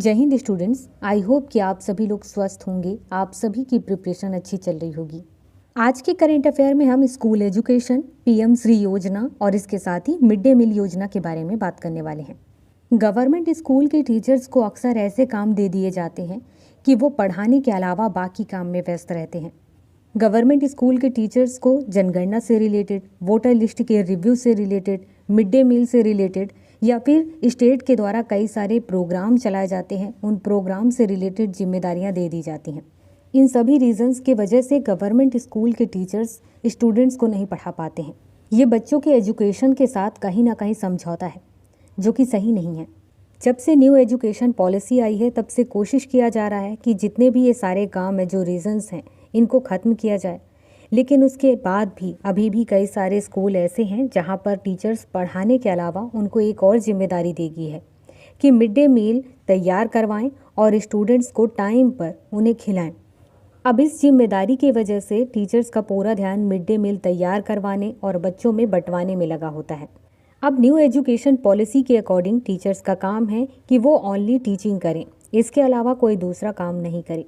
जय Hind students. I hope कि आप सभी लोग स्वस्थ होंगे, आप सभी की प्रिपरेशन अच्छी चल रही होगी। आज के करेंट अफेयर में हम स्कूल एजुकेशन, पीएम श्री योजना और इसके साथ ही मिड डे मील योजना के बारे में बात करने वाले हैं। गवर्नमेंट स्कूल के टीचर्स को अक्सर ऐसे काम दे दिए जाते हैं कि वो पढ़ाने के अलावा बाकी काम में व्यस्त रहते हैं। गवर्नमेंट स्कूल के टीचर्स को जनगणना से रिलेटेड, वोटर लिस्ट के रिव्यू से रिलेटेड, मिड डे मील से रिलेटेड या फिर स्टेट के द्वारा कई सारे प्रोग्राम चलाए जाते हैं, उन प्रोग्राम से रिलेटेड जिम्मेदारियां दे दी जाती हैं। इन सभी रीजंस के वजह से गवर्नमेंट स्कूल के टीचर्स स्टूडेंट्स को नहीं पढ़ा पाते हैं। ये बच्चों के एजुकेशन के साथ कहीं ना कहीं समझौता है, जो कि सही नहीं है। जब से न्यू एजुकेशन पॉलिसी आई है तब से कोशिश किया जा रहा है कि जितने भी ये सारे काम है, जो रीजंस हैं, इनको ख़त्म किया जाए। लेकिन उसके बाद भी अभी भी कई सारे स्कूल ऐसे हैं जहां पर टीचर्स पढ़ाने के अलावा उनको एक और जिम्मेदारी दी गई है कि मिड डे मील तैयार करवाएं और स्टूडेंट्स को टाइम पर उन्हें खिलाएं। अब इस जिम्मेदारी की वजह से टीचर्स का पूरा ध्यान मिड डे मील तैयार करवाने और बच्चों में बंटवाने में लगा होता है। अब न्यू एजुकेशन पॉलिसी के अकॉर्डिंग टीचर्स का काम है कि वो ओनली टीचिंग करें, इसके अलावा कोई दूसरा काम नहीं करें।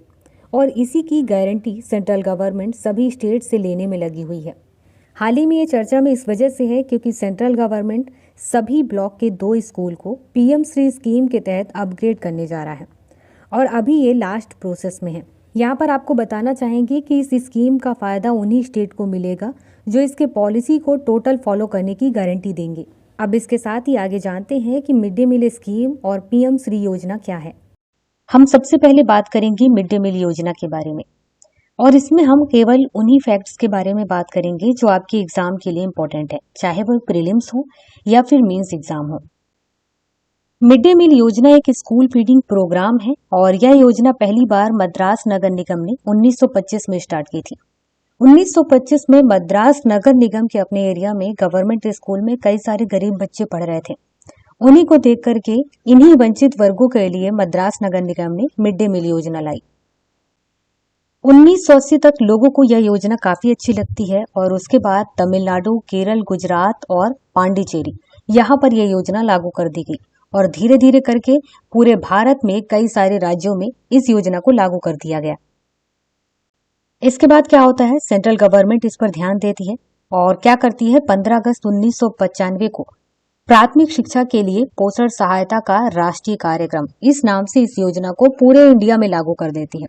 और इसी की गारंटी सेंट्रल गवर्नमेंट सभी स्टेट से लेने में लगी हुई है। हाल ही में ये चर्चा में इस वजह से है क्योंकि सेंट्रल गवर्नमेंट सभी ब्लॉक के 2 स्कूल को पीएम श्री स्कीम के तहत अपग्रेड करने जा रहा है और अभी ये लास्ट प्रोसेस में है। यहाँ पर आपको बताना चाहेंगे कि इस स्कीम का फ़ायदा उन्हीं स्टेट को मिलेगा जो इसके पॉलिसी को टोटल फॉलो करने की गारंटी देंगे। अब इसके साथ ही आगे जानते हैं कि मिड डे मील स्कीम और पीएम श्री योजना क्या है। हम सबसे पहले बात करेंगे मिड डे मील योजना के बारे में और इसमें हम केवल उन्हीं फैक्ट्स के बारे में बात करेंगे जो आपके एग्जाम के लिए इम्पोर्टेंट है, चाहे वो प्रीलिम्स हो या फिर मेंस एग्जाम हो। मिड डे मील योजना एक स्कूल फीडिंग प्रोग्राम है और यह योजना पहली बार मद्रास नगर निगम ने 1925 में स्टार्ट की थी। 1925 में मद्रास नगर निगम के अपने एरिया में गवर्नमेंट स्कूल में कई सारे गरीब बच्चे पढ़ रहे थे। उन्हीं को देख करके इन्हीं वंचित वर्गों के लिए मद्रास नगर निगम ने मिड डे मील योजना लाई। 1980 तक लोगों को यह योजना काफी अच्छी लगती है और उसके बाद तमिलनाडु, केरल, गुजरात और पांडिचेरी यहाँ पर यह योजना लागू कर दी गई और धीरे धीरे करके पूरे भारत में कई सारे राज्यों में इस योजना को लागू कर दिया गया। इसके बाद क्या होता है, सेंट्रल गवर्नमेंट इस पर ध्यान देती है और क्या करती है, 15 अगस्त 1995 को प्राथमिक शिक्षा के लिए पोषण सहायता का राष्ट्रीय कार्यक्रम, इस नाम से इस योजना को पूरे इंडिया में लागू कर देती है।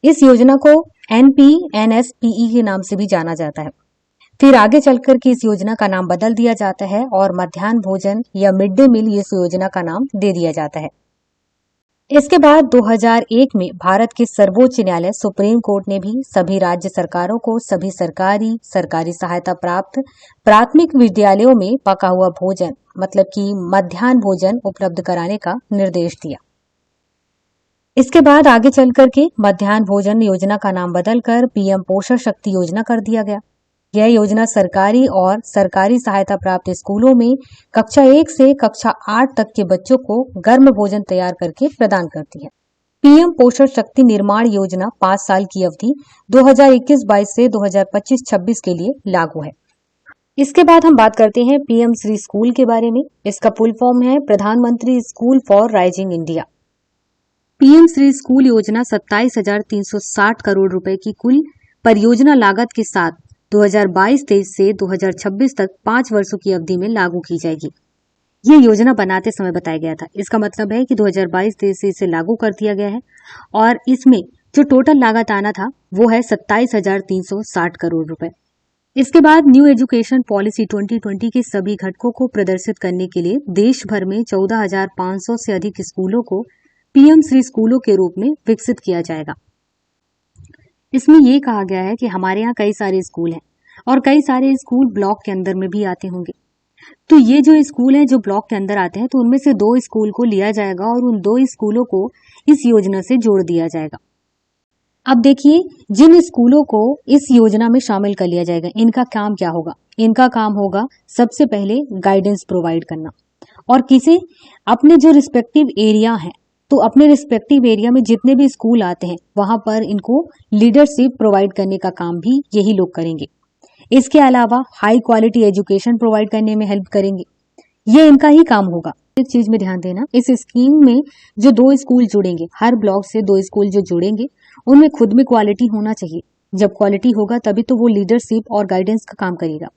इस योजना को NPNSPE के नाम से भी जाना जाता है। फिर आगे चलकर के इस योजना का नाम बदल दिया जाता है और मध्याह्न भोजन या मिड डे मील इस योजना का नाम दे दिया जाता है। इसके बाद 2001 में भारत के सर्वोच्च न्यायालय सुप्रीम कोर्ट ने भी सभी राज्य सरकारों को सभी सरकारी सहायता प्राप्त प्राथमिक विद्यालयों में पका हुआ भोजन मतलब कि मध्याह्न भोजन उपलब्ध कराने का निर्देश दिया। इसके बाद आगे चल करके मध्याह्न भोजन योजना का नाम बदलकर पीएम पोषण शक्ति योजना कर दिया गया। यह योजना सरकारी और सरकारी सहायता प्राप्त स्कूलों में कक्षा 1 से कक्षा 8 तक के बच्चों को गर्म भोजन तैयार करके प्रदान करती है। पीएम पोषण शक्ति निर्माण योजना 5 साल की अवधि 2021-22 से 2025-26 के लिए लागू है। इसके बाद हम बात करते हैं पीएम श्री स्कूल के बारे में। इसका फुल फॉर्म है प्रधानमंत्री school for rising India. PM Shri school योजना 27,360 करोड़ रुपए की कुल परियोजना लागत के साथ 2022-23 से 2026 तक 5 वर्षों की अवधि में लागू की जाएगी। ये योजना बनाते समय बताया गया था। इसका मतलब है कि 2022-23 से इसे लागू कर दिया गया है और इसमें जो टोटल लागत आना था वो है 27,360 करोड़ रुपए। इसके बाद न्यू एजुकेशन पॉलिसी 2020 के सभी घटकों को प्रदर्शित करने के लिए देश भर में 14,500 से अधिक स्कूलों को पीएम श्री स्कूलों के रूप में विकसित किया जाएगा। इसमें यह कहा गया है कि हमारे यहाँ कई सारे स्कूल हैं और कई सारे स्कूल ब्लॉक के अंदर में भी आते होंगे। तो ये जो स्कूल हैं जो ब्लॉक के अंदर आते हैं तो उनमें से 2 स्कूल को लिया जाएगा और उन 2 स्कूलों को इस योजना से जोड़ दिया जाएगा। अब देखिए, जिन स्कूलों को इस योजना में शामिल कर लिया जाएगा, इनका काम क्या होगा? इनका काम होगा सबसे पहले गाइडेंस प्रोवाइड करना और किसी अपने जो रिस्पेक्टिव एरिया है तो अपने रिस्पेक्टिव एरिया में जितने भी स्कूल आते हैं वहां पर इनको लीडरशिप प्रोवाइड करने का काम भी यही लोग करेंगे। इसके अलावा हाई क्वालिटी एजुकेशन प्रोवाइड करने में हेल्प करेंगे। ये इनका ही काम होगा। एक चीज में ध्यान देना, इस स्कीम में जो 2 स्कूल जुड़ेंगे, हर ब्लॉक से 2 स्कूल जो जुड़ेंगे, उनमें खुद में क्वालिटी होना चाहिए। जब क्वालिटी होगा तभी तो वो लीडरशिप और गाइडेंस का काम करेगा।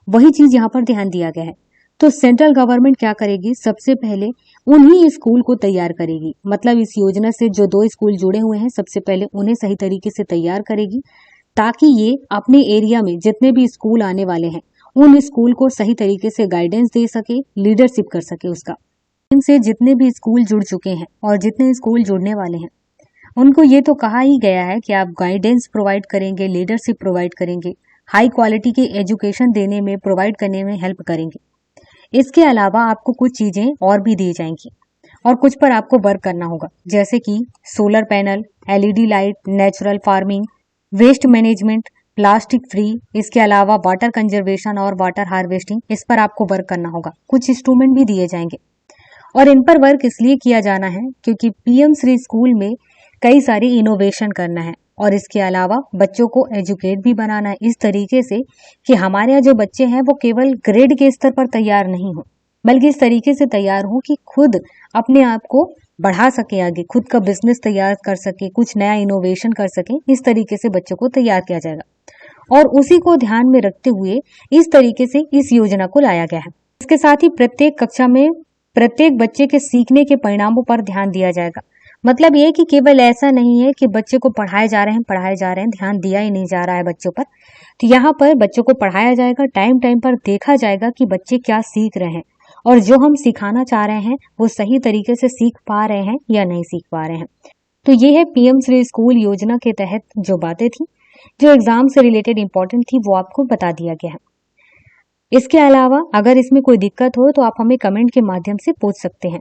वही चीज यहाँ पर ध्यान दिया गया है। तो सेंट्रल गवर्नमेंट क्या करेगी, सबसे पहले उन्हीं स्कूल को तैयार करेगी। मतलब इस योजना से जो 2 स्कूल जुड़े हुए हैं, सबसे पहले उन्हें सही तरीके से तैयार करेगी, ताकि ये अपने एरिया में जितने भी स्कूल आने वाले हैं, उन स्कूल को सही तरीके से गाइडेंस दे सके, लीडरशिप कर सके उसका। इनसे जितने भी स्कूल जुड़ चुके हैं और जितने स्कूल जुड़ने वाले हैं, उनको ये तो कहा ही गया है कि आप गाइडेंस प्रोवाइड करेंगे, लीडरशिप प्रोवाइड करेंगे, हाई क्वालिटी के एजुकेशन देने में, प्रोवाइड करने में हेल्प करेंगे। इसके अलावा आपको कुछ चीजें और भी दी जाएंगी और कुछ पर आपको वर्क करना होगा, जैसे कि solar panel, LED light, natural farming, waste management, plastic free. इसके अलावा वाटर कंजर्वेशन और वाटर हार्वेस्टिंग, इस पर आपको वर्क करना होगा। कुछ इंस्ट्रूमेंट भी दिए जाएंगे और इन पर वर्क इसलिए किया जाना है क्योंकि पीएम श्री स्कूल में कई सारी इनोवेशन करना है और इसके अलावा बच्चों को एजुकेट भी बनाना है इस तरीके से कि हमारे यहाँ जो बच्चे हैं वो केवल ग्रेड के स्तर पर तैयार नहीं हो, बल्कि इस तरीके से तैयार हो कि खुद अपने आप को बढ़ा सके, आगे खुद का बिजनेस तैयार कर सके, कुछ नया इनोवेशन कर सके। इस तरीके से बच्चों को तैयार किया जाएगा और उसी को ध्यान में रखते हुए इस तरीके से इस योजना को लाया गया है। इसके साथ ही प्रत्येक कक्षा में प्रत्येक बच्चे के सीखने के परिणामों पर ध्यान दिया जाएगा। मतलब ये कि केवल ऐसा नहीं है कि बच्चे को पढ़ाए जा रहे हैं, ध्यान दिया ही नहीं जा रहा है बच्चों पर। तो यहाँ पर बच्चों को पढ़ाया जाएगा, टाइम टाइम पर देखा जाएगा कि बच्चे क्या सीख रहे हैं और जो हम सिखाना चाह रहे हैं वो सही तरीके से सीख पा रहे हैं या नहीं सीख पा रहे हैं। तो ये है पीएम श्री स्कूल योजना के तहत जो बातें थी, जो एग्जाम से रिलेटेड इंपॉर्टेंट थी, वो आपको बता दिया गया है। इसके अलावा अगर इसमें कोई दिक्कत हो तो आप हमें कमेंट के माध्यम से पूछ सकते हैं।